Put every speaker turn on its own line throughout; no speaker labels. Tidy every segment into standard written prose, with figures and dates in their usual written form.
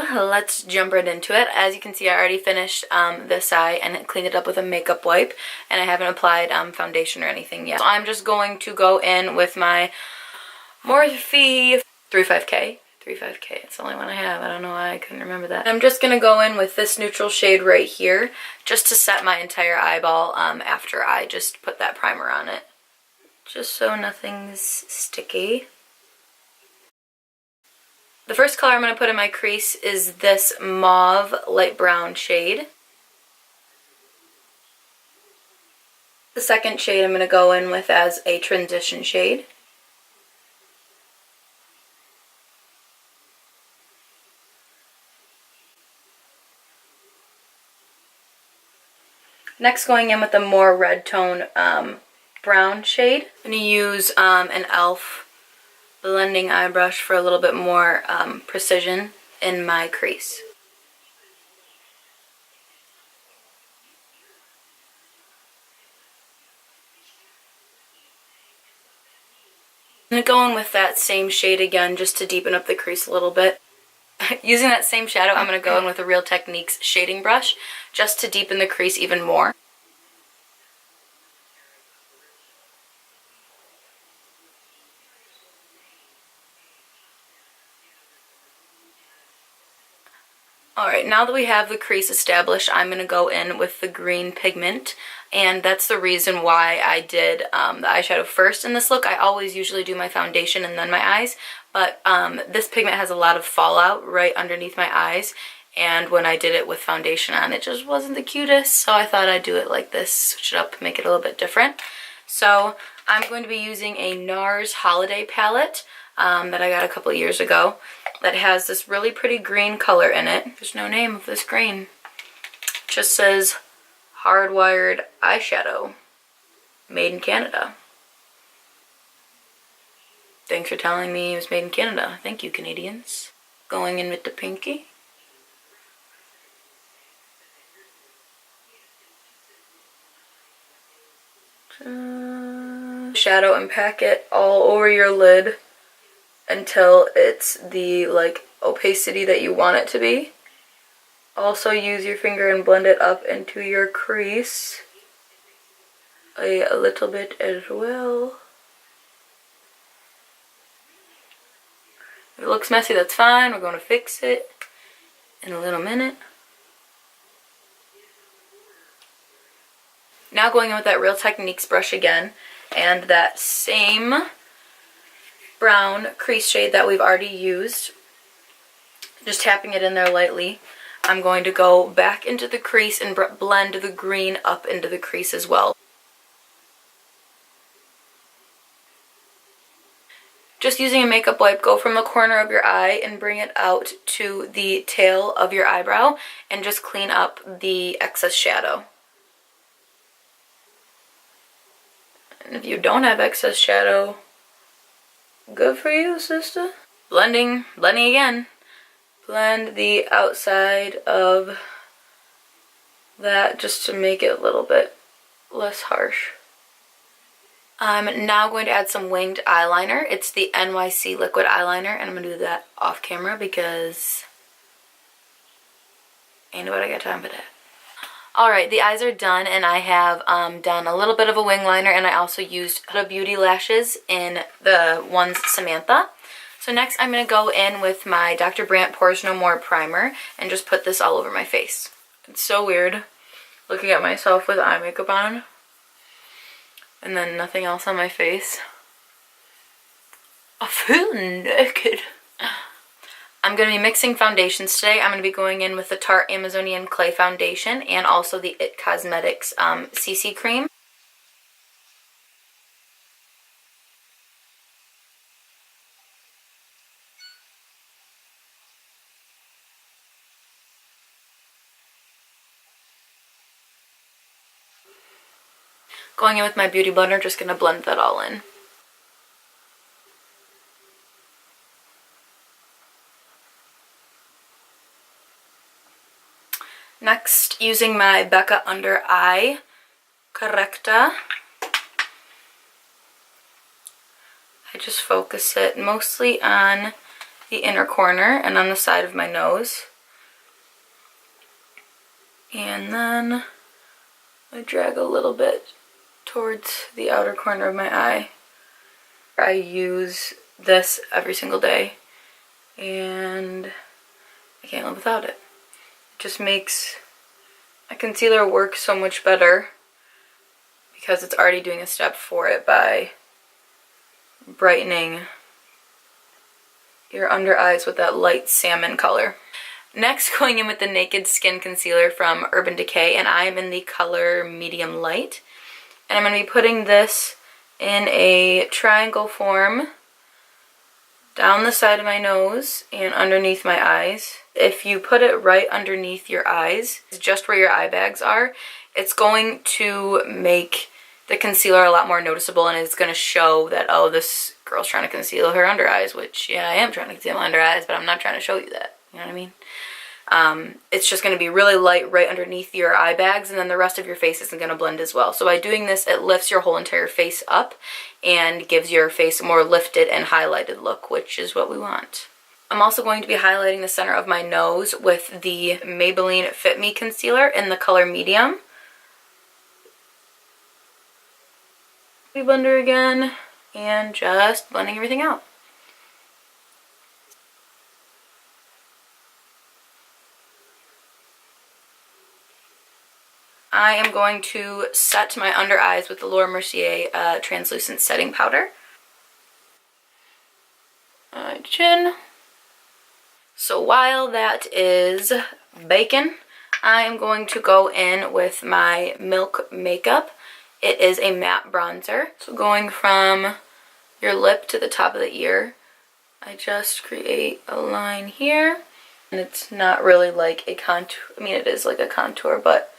So let's jump right into it. As you can see, I already finished this eye and cleaned it up with a makeup wipe, and I haven't applied foundation or anything yet. So I'm just going to go in with my Morphe 35K. 35K, it's the only one I have. I don't know why I couldn't remember that. I'm just going to go in with this neutral shade right here just to set my entire eyeball after I just put that primer on it. Just so nothing's sticky. The first color I'm going to put in my crease is this mauve light brown shade. The second shade I'm going to go in with as a transition shade. Next, going in with a more red tone brown shade. I'm going to use an e.l.f. blending eye brush for a little bit more precision in my crease. I'm going to go in with that same shade again just to deepen up the crease a little bit. Using that same shadow, I'm going to go in with a Real Techniques shading brush just to deepen the crease even more. Alright, now that we have the crease established, I'm going to go in with the green pigment, and that's the reason why I did the eyeshadow first in this look. I always usually do my foundation and then my eyes, but this pigment has a lot of fallout right underneath my eyes, and when I did it with foundation on, it just wasn't the cutest, so I thought I'd do it like this, switch it up, make it a little bit different. So I'm going to be using a Nars holiday palette that I got a couple of years ago, that has this really pretty green color in it. There's no name of this green. It just says Hardwired Eyeshadow, made in Canada. Thanks for telling me it was made in Canada. Thank you, Canadians. Going in with the pinky. Shadow and pack it all over your lid until it's the opacity that you want it to be. Also use your finger and blend it up into your crease a little bit as well. If it looks messy, that's fine. We're going to fix it in a little minute. Now going in with that Real Techniques brush again, and that same brown crease shade that we've already used, just tapping it in there lightly. I'm going to go back into the crease and blend the green up into the crease as well. Just using a makeup wipe, go from the corner of your eye and bring it out to the tail of your eyebrow and just clean up the excess shadow. And if you don't have excess shadow, good for you, sister. Blending again. Blend the outside of that just to make it a little bit less harsh. I'm now going to add some winged eyeliner. It's the NYC Liquid Eyeliner, and I'm going to do that off camera because ain't nobody got time for that. Alright, the eyes are done, and I have done a little bit of a wing liner, and I also used Huda Beauty lashes in the ones Samantha. So next I'm going to go in with my Dr.Brandt Pores No More primer and just put this all over my face. It's so weird looking at myself with eye makeup on and then nothing else on my face. I feel naked. I'm going to be mixing foundations today. I'm going to be going in with the Tarte Amazonian Clay Foundation and also the IT Cosmetics CC Cream. Going in with my Beauty Blender, just going to blend that all in. Next, using my Becca Under Eye Corrector, I just focus it mostly on the inner corner and on the side of my nose. And then I drag a little bit towards the outer corner of my eye. I use this every single day, and I can't live without it. It just makes a concealer work so much better because it's already doing a step for it by brightening your under eyes with that light salmon color. Next, going in with the Naked Skin Concealer from Urban Decay, and I'm in the color Medium Light. And I'm going to be putting this in a triangle form down the side of my nose and underneath my eyes. If you put it right underneath your eyes, just where your eye bags are, it's going to make the concealer a lot more noticeable, and it's going to show that, oh, this girl's trying to conceal her under eyes, which, yeah, I am trying to conceal my under eyes, but I'm not trying to show you that. You know what I mean? It's just going to be really light right underneath your eye bags, and then the rest of your face isn't going to blend as well. So by doing this, it lifts your whole entire face up and gives your face a more lifted and highlighted look, which is what we want. I'm also going to be highlighting the center of my nose with the Maybelline Fit Me Concealer in the color Medium. Blender again, and just blending everything out. I am going to set my under eyes with the Laura Mercier translucent setting powder. Chin. So while that is baking, I am going to go in with my Milk Makeup. It is a matte bronzer. So going from your lip to the top of the ear, I just create a line here. And it's not really like a contour. I mean, it is like a contour, but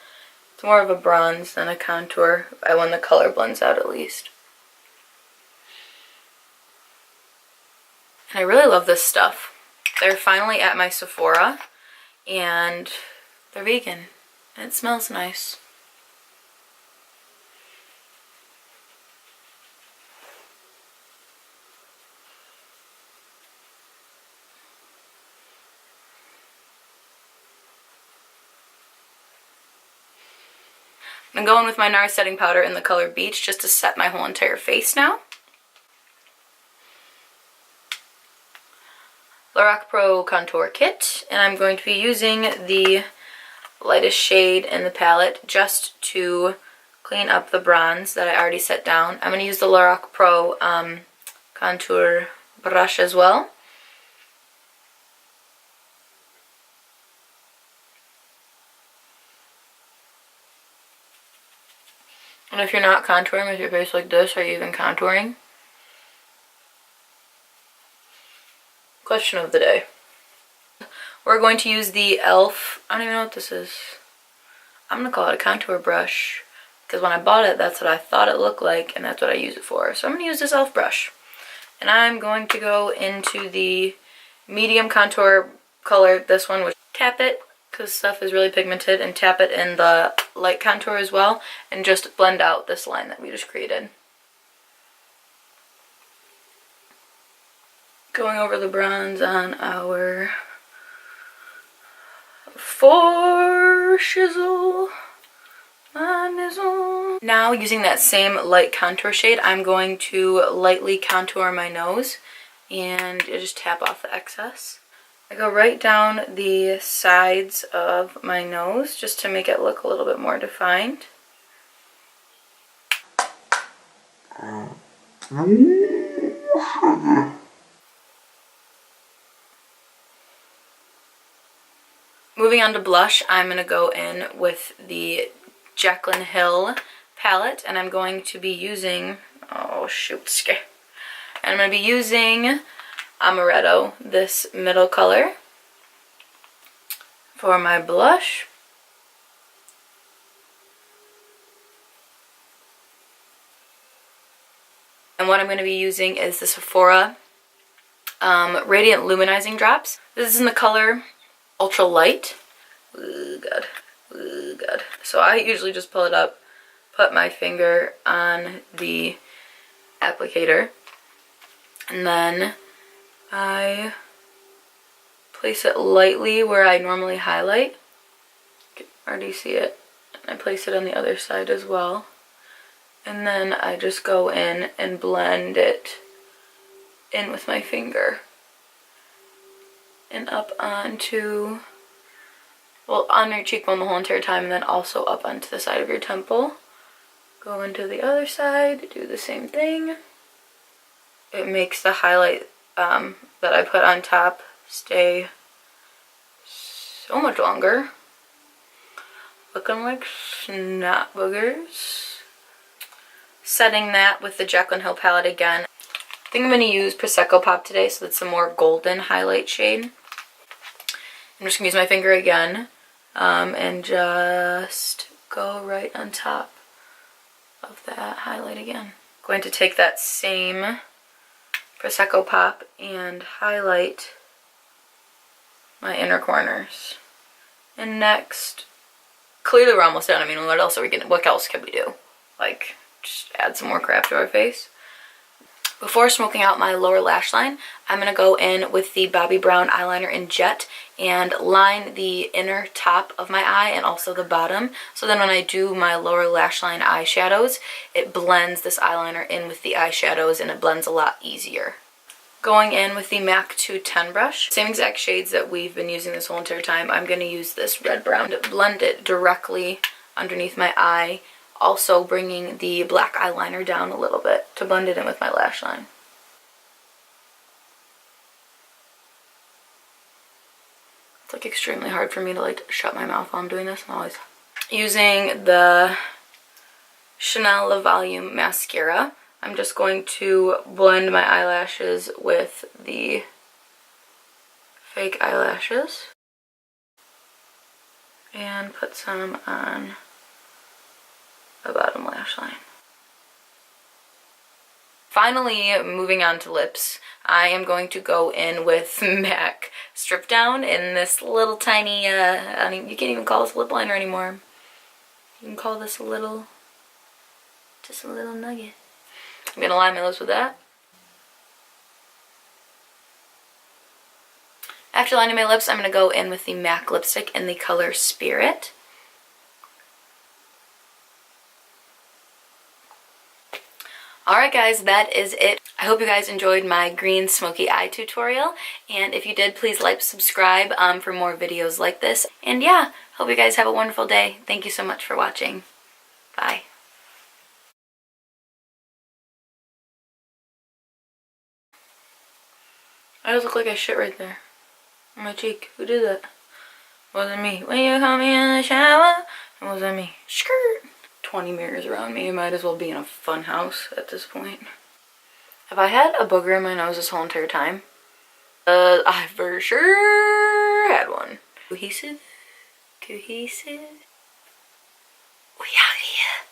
it's more of a bronze than a contour when the color blends out, at least. And I really love this stuff. They're finally at my Sephora, and they're vegan, and it smells nice. I'm going with my Nars setting powder in the color Beach just to set my whole entire face now. Lorac Pro Contour Kit, and I'm going to be using the lightest shade in the palette just to clean up the bronze that I already set down. I'm going to use the Lorac Pro contour brush as well. And if you're not contouring with your face like this, are you even contouring? Question of the day. We're going to use the e.l.f. I don't even know what this is. I'm going to call it a contour brush, because when I bought it, that's what I thought it looked like, and that's what I use it for. So I'm going to use this e.l.f. brush. And I'm going to go into the medium contour color, this one, which tap it, because stuff is really pigmented, and tap it in the light contour as well, and just blend out this line that we just created. Going over the bronze on our for shizzle, my nizzle. Now, using that same light contour shade, I'm going to lightly contour my nose and just tap off the excess. I go right down the sides of my nose just to make it look a little bit more defined. Moving on to blush, I'm going to go in with the Jaclyn Hill palette, and I'm going to be using, oh shoot, scare. And I'm going to be using Amaretto, this middle color, for my blush. And what I'm going to be using is the Sephora Radiant Luminizing Drops. This is in the color Ultra Light. Ooh, God. Ooh, God. So I usually just pull it up, put my finger on the applicator, and then I place it lightly where I normally highlight, already see it. And I place it on the other side as well. And then I just go in and blend it in with my finger. And up onto, well, on your cheekbone the whole entire time, and then also up onto the side of your temple. Go into the other side, do the same thing. It makes the highlight that I put on top stay so much longer. Looking like snot boogers. Setting that with the Jaclyn Hill palette again. I think I'm going to use Prosecco Pop today, so that's a more golden highlight shade. I'm just going to use my finger again and just go right on top of that highlight again. Going to take that same Prosecco Pop and highlight my inner corners. And next, clearly we're almost done. I mean, what else can we do? Like, just add some more crap to our face. Before smoking out my lower lash line, I'm going to go in with the Bobbi Brown eyeliner in Jet and line the inner top of my eye and also the bottom. So then when I do my lower lash line eyeshadows, it blends this eyeliner in with the eyeshadows and it blends a lot easier. Going in with the MAC 210 brush, same exact shades that we've been using this whole entire time. I'm going to use this red brown to blend it directly underneath my eye. Also bringing the black eyeliner down a little bit to blend it in with my lash line. It's like extremely hard for me to like shut my mouth while I'm doing this. I'm always using the Chanel Le Volume mascara. I'm just going to blend my eyelashes with the fake eyelashes and put some on the bottom lash line. Finally, moving on to lips, I am going to go in with MAC Strip Down in this little tiny, you can't even call this a lip liner anymore. You can call this just a little nugget. I'm going to line my lips with that. After lining my lips, I'm going to go in with the MAC lipstick in the color Spirit. Alright guys, that is it. I hope you guys enjoyed my green smoky eye tutorial, and if you did, please like, subscribe for more videos like this. And yeah, hope you guys have a wonderful day. Thank you so much for watching. Bye. I just look like I shit right there on my cheek. Who did that? Wasn't me. When you call me in the shower, it wasn't me. Skirt. 20 mirrors around me. I might as well be in a fun house at this point. Have I had a booger in my nose this whole entire time? I for sure had one. Cohesive? Cohesive? We out.